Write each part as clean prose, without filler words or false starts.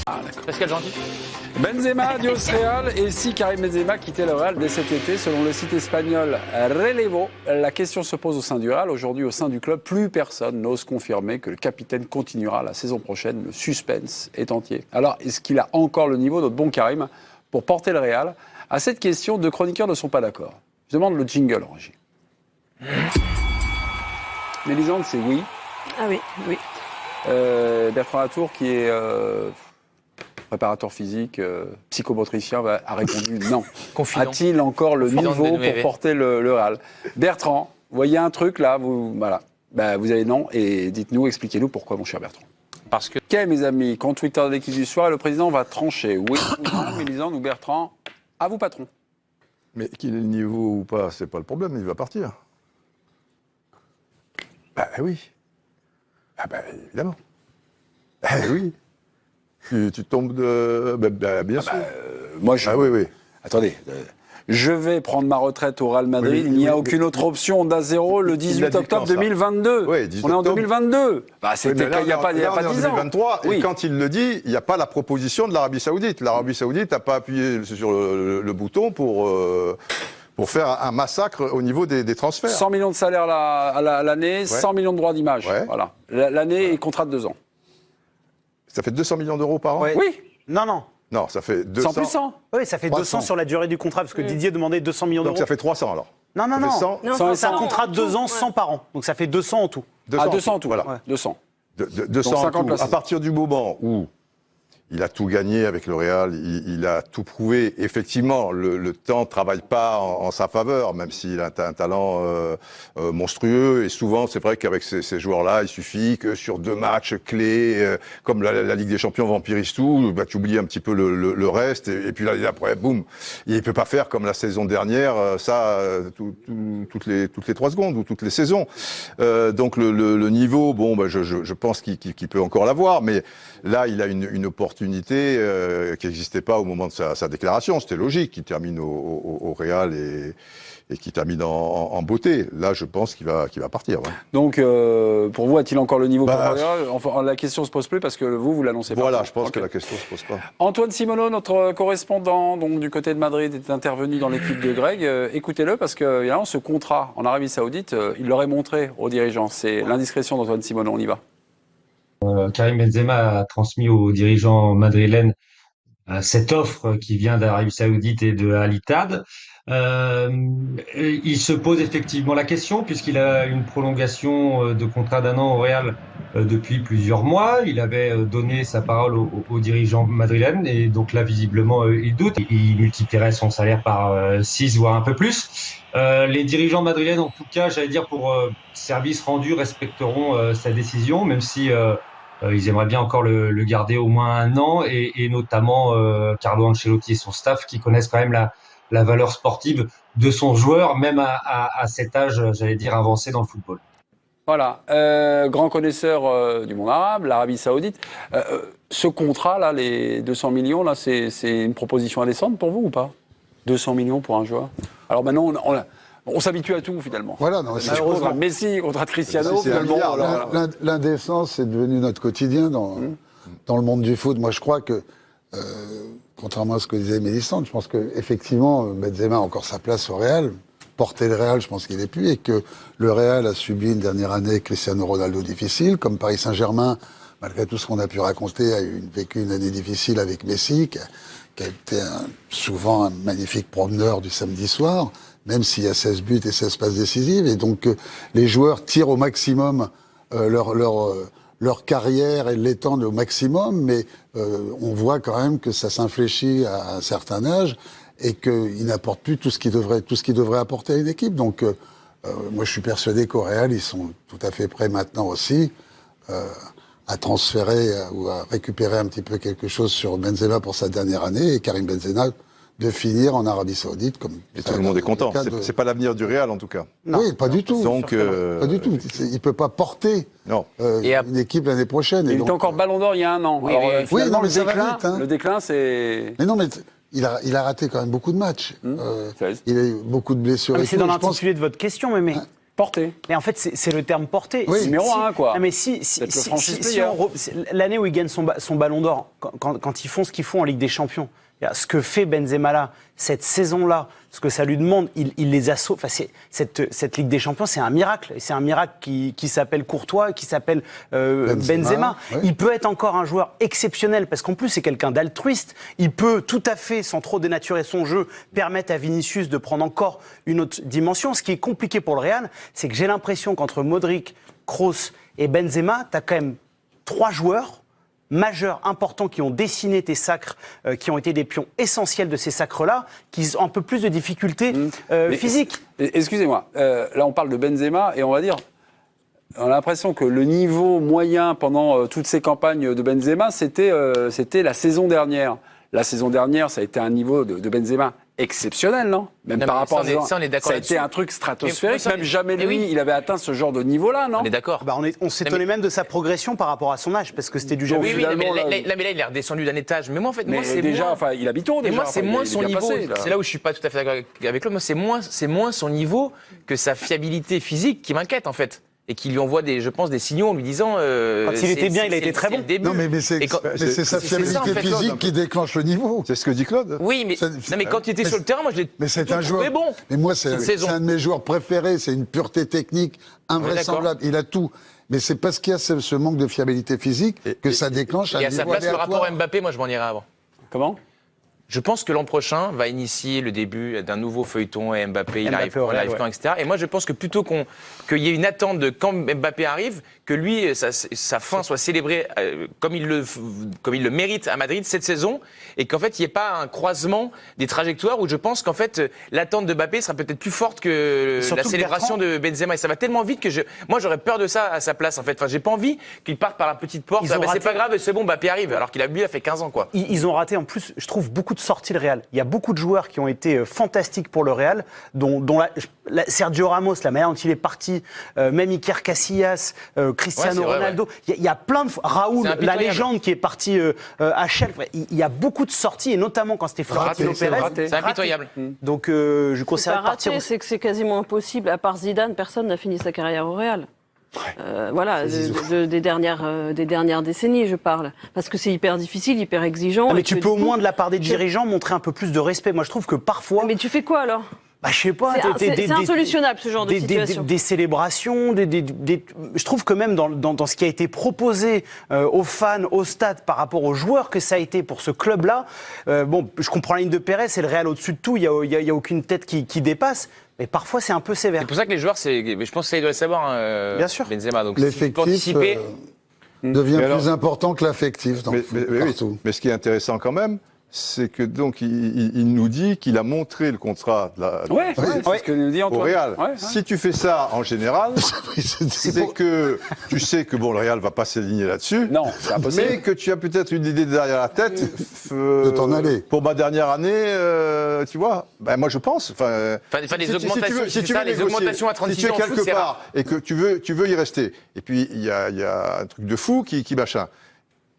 Ah, d'accord. Pascal Gentil. Benzema, Dios Real, et si Karim Benzema quittait le Real dès cet été, selon le site espagnol Relevo, la question se pose au sein du Real. Aujourd'hui, au sein du club, plus personne n'ose confirmer que le capitaine continuera la saison prochaine. Le suspense est entier. Alors, est-ce qu'il a encore le niveau, notre bon Karim, pour porter le Real? À cette question, deux chroniqueurs ne sont pas d'accord. Je demande le jingle, en régie. Mélisande, c'est oui. Ah oui, oui. Bertrand Latour, qui est préparateur physique, psychomotricien, a répondu non. Confident. A-t-il encore le Confident niveau de pour porter le Real? Bertrand, vous voyez un truc là, voilà. Vous avez non, et dites-nous, expliquez-nous pourquoi, mon cher Bertrand. Parce que Ok, mes amis, compte Twitter de l'équipe du soir, le président va trancher. Oui ou non, Mélisande ou Bertrand? À vous, patron. Mais qu'il ait le niveau ou pas, c'est pas le problème, il va partir. Bah oui. Ah bah évidemment. Ah oui. Tu tombes de... bien sûr. Moi, je... oui, oui. Attendez, je vais prendre ma retraite au Real Madrid. Il n'y a aucune autre option. On a zéro le 18 octobre 2022. Oui, 18 on est en octobre. 2022. C'était il n'y a pas 10 ans. 2023, Oui. et quand il le dit, il n'y a pas la proposition de l'Arabie Saoudite. L'Arabie Saoudite n'a pas appuyé sur le bouton pour faire un massacre au niveau des transferts. 100 millions de salaire à l'année, 100 millions de droits d'image. Ouais. Voilà. L'année est contrat de 2 ans. Ça fait 200 millions d'euros par an. Ouais. Oui. Non. Non, ça fait 200. 100 plus 100. Oui, ça fait 300. 200 sur la durée du contrat, parce que Didier demandait 200 millions Donc d'euros. ça fait 300 alors. Non. Ça fait 100. Non, Sans C'est un par an, contrat de 2 ans, ouais. 100 par an. Donc ça fait 200 en tout. 200 en tout. Voilà. Ouais. 200. 200 Donc en 50 tout. places. À partir du moment où il a tout gagné avec le Real, il a tout prouvé. Effectivement, le temps ne travaille pas en sa faveur, même s'il a un talent monstrueux. Et souvent, c'est vrai qu'avec ces joueurs-là, il suffit que sur 2 matchs clés, comme la Ligue des Champions vampirise tout, tu oublies un petit peu le reste. Et puis là, après, boum, il ne peut pas faire comme la saison dernière, toutes les 3 secondes ou toutes les saisons. Donc le niveau, je pense qu'il peut encore l'avoir, mais là, il a une opportunité qui n'existait pas au moment de sa déclaration. C'était logique qu'il termine au Real et qu'il termine en beauté. Là, je pense qu'il va partir. Ouais. Donc, pour vous, a-t-il encore le niveau pour le Real? Enfin, la question ne se pose plus parce que vous l'annoncez pas. Voilà, je pense Ok. que la question ne se pose pas. Antoine Simoneau, notre correspondant donc, du côté de Madrid, est intervenu dans l'équipe de Greg. Écoutez-le parce que évidemment, ce contrat en Arabie Saoudite, il l'aurait montré aux dirigeants. C'est l'indiscrétion d'Antoine Simoneau. On y va. Karim Benzema a transmis aux dirigeants madrilènes cette offre qui vient d'Arabie Saoudite et de Al Ittihad. Il se pose effectivement la question puisqu'il a une prolongation de contrat d'1 an au Real depuis plusieurs mois. Il avait donné sa parole aux dirigeants madrilènes et donc là visiblement il doute. Il multiplierait son salaire par 6 voire un peu plus. Les dirigeants madrilènes en tout cas, j'allais dire pour service rendu, respecteront sa décision même si ils aimeraient bien encore le garder au moins 1 an et notamment Carlo Ancelotti et son staff qui connaissent quand même la valeur sportive de son joueur, même à cet âge, j'allais dire, avancé dans le football. Voilà. Grand connaisseur du monde arabe, l'Arabie Saoudite. Ce contrat-là, les 200 millions, là, c'est une proposition indécente pour vous ou pas? 200 millions pour un joueur. Alors maintenant, on s'habitue à tout, finalement. Voilà, non, c'est Malheureusement, Messi contre Cristiano, Messi, c'est un finalement. milliard, alors, là. l'indécence, c'est devenu notre quotidien dans le monde du foot. Moi, je crois que, contrairement à ce que disait Mélissande, je pense qu'effectivement, Benzema a encore sa place au Real. Porter le Real, je pense qu'il est plus, et que le Real a subi une dernière année Cristiano Ronaldo difficile, comme Paris Saint-Germain, malgré tout ce qu'on a pu raconter, a vécu une année difficile avec Messi, qui a été souvent un magnifique promeneur du samedi soir, même s'il y a 16 buts et 16 passes décisives. Et donc, les joueurs tirent au maximum leur carrière et l'étendent au maximum, mais on voit quand même que ça s'infléchit à un certain âge et qu'ils n'apportent plus tout ce qu'ils devraient apporter à une équipe. Donc, moi, je suis persuadé qu'au Real, ils sont tout à fait prêts maintenant aussi à transférer ou à récupérer un petit peu quelque chose sur Benzema pour sa dernière année et Karim Benzema de finir en Arabie Saoudite comme. Et tout le monde est content. C'est pas l'avenir du Real en tout cas. Non, oui, pas du tout. Donc, pas du tout. Il peut pas porter une équipe l'année prochaine. il était encore Ballon d'Or il y a 1 an. Oui, Alors, oui, finalement, non, mais ça va vite, hein. le déclin, c'est... Mais non, mais il a raté quand même beaucoup de matchs. Il a eu beaucoup de blessures. Ah, mais et c'est tout. dans Je pense l'intitulé de votre question, mais Porté. Mais en fait, c'est le terme porté. Oui. Numéro 1, quoi. Non, mais si Peut-être le franchise player. l'année où il gagne son ballon d'or, quand ils font ce qu'ils font en Ligue des Champions, ce que fait Benzema là, cette saison-là, ce que ça lui demande, il les a sauvés. Enfin, cette Ligue des Champions, c'est un miracle. Et c'est un miracle qui s'appelle Courtois, qui s'appelle Benzema. Oui. Il peut être encore un joueur exceptionnel, parce qu'en plus, c'est quelqu'un d'altruiste. Il peut tout à fait, sans trop dénaturer son jeu, permettre à Vinicius de prendre encore une autre dimension. Ce qui est compliqué pour le Real, c'est que j'ai l'impression qu'entre Modric, Kroos et Benzema, tu as quand même 3 joueurs majeurs, importants, qui ont dessiné tes sacres, qui ont été des pions essentiels de ces sacres-là, qui ont un peu plus de difficultés physiques. Excusez-moi, là on parle de Benzema et on va dire, on a l'impression que le niveau moyen pendant toutes ces campagnes de Benzema, c'était la saison dernière. La saison dernière, ça a été un niveau de Benzema exceptionnel, non? Même Non, par mais rapport ça, on est d'accord ça a été là-dessus. un truc stratosphérique. Mais ça, Même jamais mais lui, oui. il avait atteint ce genre de niveau-là, non? On est d'accord. Bah, on s'étonnait même de sa progression par rapport à son âge, parce que c'était du jamais Oui, vu. oui, mais finalement, là, il est redescendu d'un étage. Mais moi, en fait, Mais moi, c'est déjà, moins... enfin, il habite haut Mais déjà. moi, c'est Enfin, moins il est son bien niveau. passé, là. C'est là où je suis pas tout à fait d'accord avec lui. Moi, c'est moins son niveau que sa fiabilité physique qui m'inquiète, en fait. Et qui lui envoie je pense, des signaux en lui disant. Quand il était bien, il a été très bon. Non, mais c'est Et quand- sa c'est ça, fiabilité en fait, physique Claude. qui déclenche le niveau. C'est ce que dit Claude. Oui, mais, Ça- non, mais quand il était mais sur le terrain, moi, je l'ai Mais c'est plutôt un joueur. trouvé bon. Mais moi, cette c'est saison. un de mes joueurs préférés. C'est une pureté technique invraisemblable. Il a tout. Mais c'est parce qu'il y a ce manque de fiabilité physique que ça déclenche un Et à sa niveau place, le aléatoire. rapport Mbappé, moi, je m'en irais avant. Comment? Je pense que l'an prochain va initier le début d'un nouveau feuilleton et Mbappé, il arrive au Real, quand, etc. Et moi, je pense que plutôt qu'il y ait une attente de quand Mbappé arrive, que lui, sa fin soit célébrée comme il le mérite à Madrid cette saison, et qu'en fait, il n'y ait pas un croisement des trajectoires où je pense qu'en fait, l'attente de Mbappé sera peut-être plus forte que Surtout la que célébration de Benzema. Et ça va tellement vite que moi, j'aurais peur de ça à sa place, en fait. Enfin, j'ai pas envie qu'il parte par la petite porte. Ils ont C'est raté. pas grave, c'est bon, Mbappé arrive. Alors qu'il a fait 15 ans, quoi. Ils ont raté en plus, je trouve, beaucoup de sorties le Real. Il y a beaucoup de joueurs qui ont été fantastiques pour le Real, dont Sergio Ramos, la manière dont il est parti, même Iker Casillas, Cristiano Ouais, c'est vrai, Ronaldo. Il y a plein de Raoul, C'est la impitoyable. légende qui est parti à Schalke. Il y a beaucoup de sorties, et notamment quand c'était Florentino Raté, c'est Pérez. raté. C'est impitoyable. Donc je C'est conseille pas de partir. raté, c'est que c'est quasiment impossible. À part Zidane, personne n'a fini sa carrière au Real. Voilà, des dernières décennies, je parle. Parce que c'est hyper difficile, hyper exigeant. Ah, mais et tu que peux au du coup- moins, de la part des dirigeants, montrer un peu plus de respect. Moi, je trouve que parfois, Mais tu fais quoi alors? bah, je sais pas, C'est insolutionable ce genre de situation. des célébrations, je trouve que même dans ce qui a été proposé aux fans, au stade, par rapport aux joueurs que ça a été pour ce club-là, bon, je comprends la ligne de Pérez, c'est le Real au-dessus de tout, il y a aucune tête qui dépasse, mais parfois c'est un peu sévère. C'est pour ça que les joueurs, je pense que ça, il doit le savoir, Bien sûr. Benzema. Donc, s'il peut L'effectif anticiper, devient Mais alors- plus important que l'affectif Mais oui. partout. Mais ce qui est intéressant quand même, c'est que donc il nous dit qu'il a montré le contrat de la, Ouais, c'est ce que nous dit au Antoine. Real. Ouais, ouais. Si tu fais ça en général, c'est que tu sais que bon, le Real va pas s'aligner là-dessus. Non, c'est impossible. Mais que tu as peut-être une idée derrière la tête De t'en aller. Pour ma dernière année, tu vois. Ben moi je pense. Enfin, les augmentations, si c'est tu ça, veux les négocier, augmentations à 36 si tu es ans en foot, quelque c'est part rare. et que tu veux y rester. Et puis il y a un truc de fou qui machin.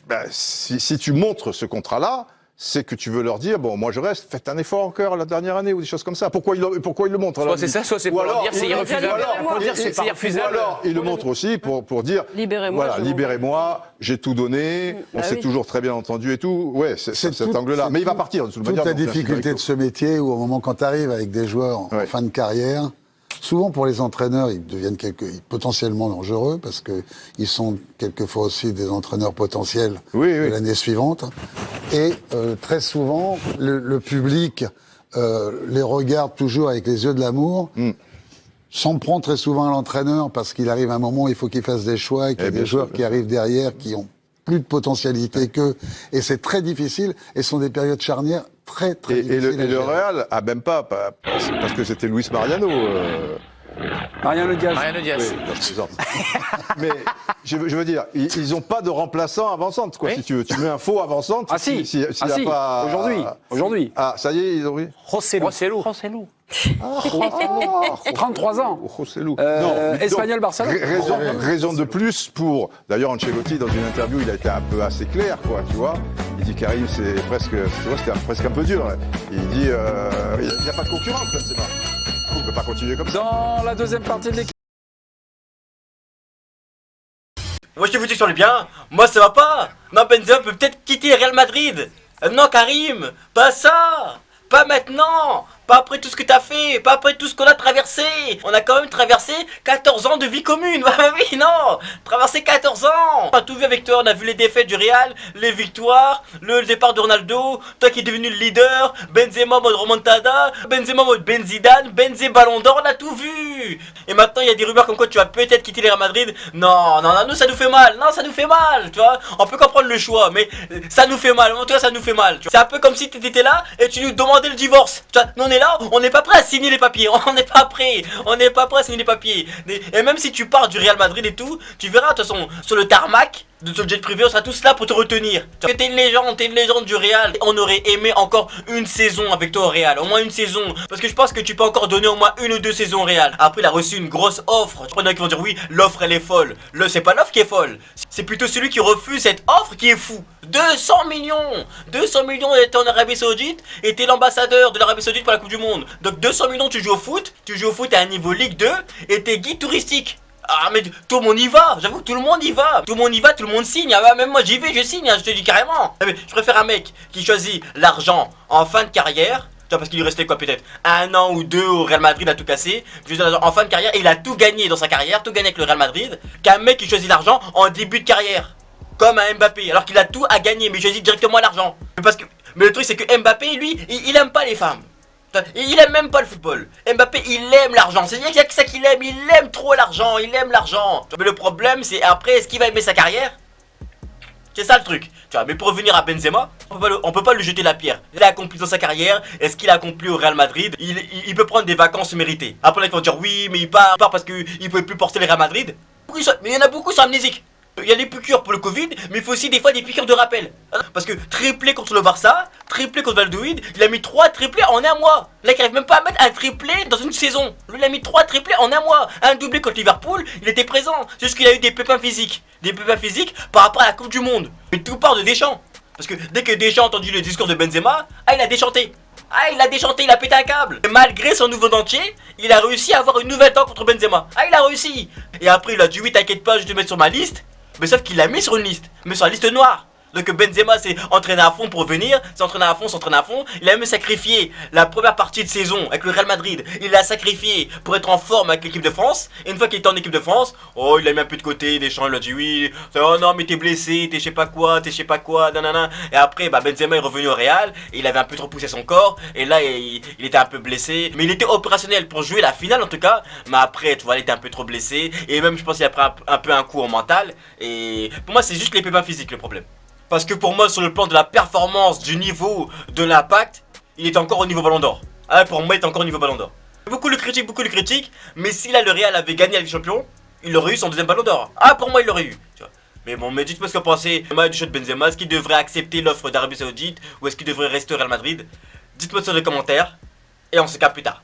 Ben, si tu montres ce contrat-là, c'est que tu veux leur dire, bon, moi je reste, faites un effort encore la dernière année ou des choses comme ça. Pourquoi ils le montrent à la soit c'est limite ça, soit c'est Ou pour leur alors, dire c'est ou alors- irrefusable. ou alors- Pour dire c'est ou irrefusable. alors, ils le montrent aussi pour dire, Libérez-moi, voilà, je libérez-moi, j'ai tout donné, on Bah s'est oui. toujours très bien entendu et tout. Ouais, c'est cet tout- angle-là. c'est Mais il va tout- partir, de toute Toute manière. la donc, difficulté de ce métier, où au moment quand tu arrives avec des joueurs en Ouais. fin de carrière, souvent pour les entraîneurs, ils deviennent potentiellement dangereux, parce qu'ils sont quelquefois aussi des entraîneurs potentiels Oui, oui. de l'année suivante. Et très souvent, le public les regarde toujours avec les yeux de l'amour, s'en prend très souvent à l'entraîneur, parce qu'il arrive un moment où il faut qu'il fasse des choix, et qu'il y a bien des sûr, joueurs bien qui arrivent derrière, qui ont plus de potentialité qu'eux, et c'est très difficile, et ce sont des périodes charnières très, très Et difficiles. à le gérer. Real a même pas parce que c'était Luis Mariano. Mariano Diaz. Mariano Diaz. Oui, je plaisante. Mais je veux dire, ils n'ont pas de remplaçant avant-centre, quoi, Oui. si tu veux. Tu mets un faux avant-centre. Ah si, s'il y a pas... Aujourd'hui. Ah, ça y est, ils ont eu. Rosselló. Rosselló. 33 ans. Rosselló. Espagnol Barcelone. Raison de plus pour. D'ailleurs, Ancelotti, dans une interview, il a été un peu assez clair, quoi, tu vois. Il dit Karim, c'est presque, tu vois, c'était presque un peu dur. Il dit, il n'y a pas de concurrence, là, c'est pas. On ne peut pas continuer comme ça. Dans la deuxième partie de l'équipe. Moi je te vous dis sur le bien, moi ça va pas. Non, Benzema peut peut-être quitter le Real Madrid. Non, Karim, pas ça. Pas maintenant. Pas après tout ce que t'as fait, pas après tout ce qu'on a traversé. On a quand même traversé 14 ans de vie commune. Oui, non, traversé 14 ans. On a tout vu avec toi, on a vu les défaites du Real, les victoires, le départ de Ronaldo, toi qui es devenu le leader, Benzema mode remontada, Benzema mode Benzidane, Benzema Ballon d'Or, on a tout vu. Et maintenant il y a des rumeurs comme quoi tu vas peut-être quitter le Real Madrid. Non, non, non, nous ça nous fait mal, non, ça nous fait mal, tu vois. On peut comprendre le choix, mais ça nous fait mal, en tout cas ça nous fait mal. C'est un peu comme si tu étais là et tu nous demandais le divorce. Tu vois, nous on est là, on n'est pas prêt à signer les papiers, on n'est pas prêt à signer les papiers. Et même si tu pars du Real Madrid et tout, tu verras de toute façon sur le tarmac de ce jet privé, on sera tous là pour te retenir. T'es une légende du Real. On aurait aimé encore une saison avec toi au Real, au moins une saison, parce que je pense que tu peux encore donner au moins une ou deux saisons au Real. Après il a reçu une grosse offre. Je connais qui vont dire oui, l'offre elle est folle. C'est pas l'offre qui est folle, c'est plutôt celui qui refuse cette offre qui est fou. 200 millions 200 millions et t'es en Arabie Saoudite et t'es l'ambassadeur de l'Arabie Saoudite pour la Coupe du Monde. Donc 200 millions tu joues au foot à un niveau Ligue 2 et t'es guide touristique. Ah mais tout le monde y va, j'avoue tout le monde y va. Tout le monde y va, tout le monde signe. Ah, même moi j'y vais, je signe, je te dis carrément. Mais je préfère un mec qui choisit l'argent en fin de carrière, parce qu'il lui restait quoi peut-être un an ou deux au Real Madrid à tout casser, en fin de carrière et il a tout gagné dans sa carrière, tout gagné avec le Real Madrid, qu'un mec qui choisit l'argent en début de carrière. Comme un Mbappé, alors qu'il a tout à gagner, mais il choisit directement l'argent. Mais le truc c'est que Mbappé lui, il aime pas les femmes. Il aime même pas le football. Mbappé, il aime l'argent. C'est qu'il y a que ça qu'il aime. Il aime trop l'argent. Il aime l'argent. Mais le problème, c'est après, est-ce qu'il va aimer sa carrière? C'est ça le truc. Tu vois, mais pour revenir à Benzema, on peut pas lui jeter la pierre. Il a accompli dans sa carrière. Est-ce qu'il a accompli au Real Madrid? Il peut prendre des vacances méritées. Après, ils vont dire oui, mais il part parce qu'il pouvait plus porter le Real Madrid. Mais il y en a beaucoup qui sont amnésiques. Il y a des piqûres pour le Covid, mais il faut aussi des fois des piqûres de rappel. Parce que triplé contre le Barça, triplé contre Valladolid, il a mis 3 triplés en un mois. Là, il n'arrive même pas à mettre un triplé dans une saison. Lui, il a mis 3 triplés en un mois. Un doublé contre Liverpool, il était présent. C'est juste qu'il a eu des pépins physiques. Des pépins physiques par rapport à la Coupe du Monde. Mais tout part de Deschamps. Parce que dès que Deschamps a entendu le discours de Benzema, il a déchanté. Il a pété un câble. Et malgré son nouveau dentier, il a réussi à avoir une nouvelle dent contre Benzema. Il a réussi. Et après, il a dit oui, t'inquiète pas, je vais te mettre sur ma liste. Mais sauf qu'il l'a mis sur une liste, mais sur la liste noire. Donc Benzema s'est entraîné à fond pour venir, s'entraîner à fond. Il a même sacrifié la première partie de saison avec le Real Madrid. Il l'a sacrifié pour être en forme avec l'équipe de France. Et une fois qu'il était en équipe de France, il a mis un peu de côté. Deschamps il a dit oui, oh non mais t'es blessé, t'es je sais pas quoi, nanana. Et après Benzema est revenu au Real, et il avait un peu trop poussé son corps. Et là il était un peu blessé, mais il était opérationnel pour jouer la finale en tout cas. Mais après tu vois il était un peu trop blessé. Et même je pense qu'il a pris un peu un coup au mental. Et pour moi c'est juste les pépins physiques le problème. Parce que pour moi, sur le plan de la performance, du niveau, de l'impact, il est encore au niveau Ballon d'Or. Pour moi, il est encore au niveau Ballon d'Or. Beaucoup le critiquent, mais si là le Real avait gagné la Ligue des Champions, il aurait eu son deuxième Ballon d'Or. Pour moi, il l'aurait eu. Tu vois. Mais bon, mais dites-moi ce que vous pensez du show de Benzema. Est-ce qu'il devrait accepter l'offre d'Arabie Saoudite ou est-ce qu'il devrait rester au Real Madrid? Dites-moi ça dans les commentaires et on se capte plus tard.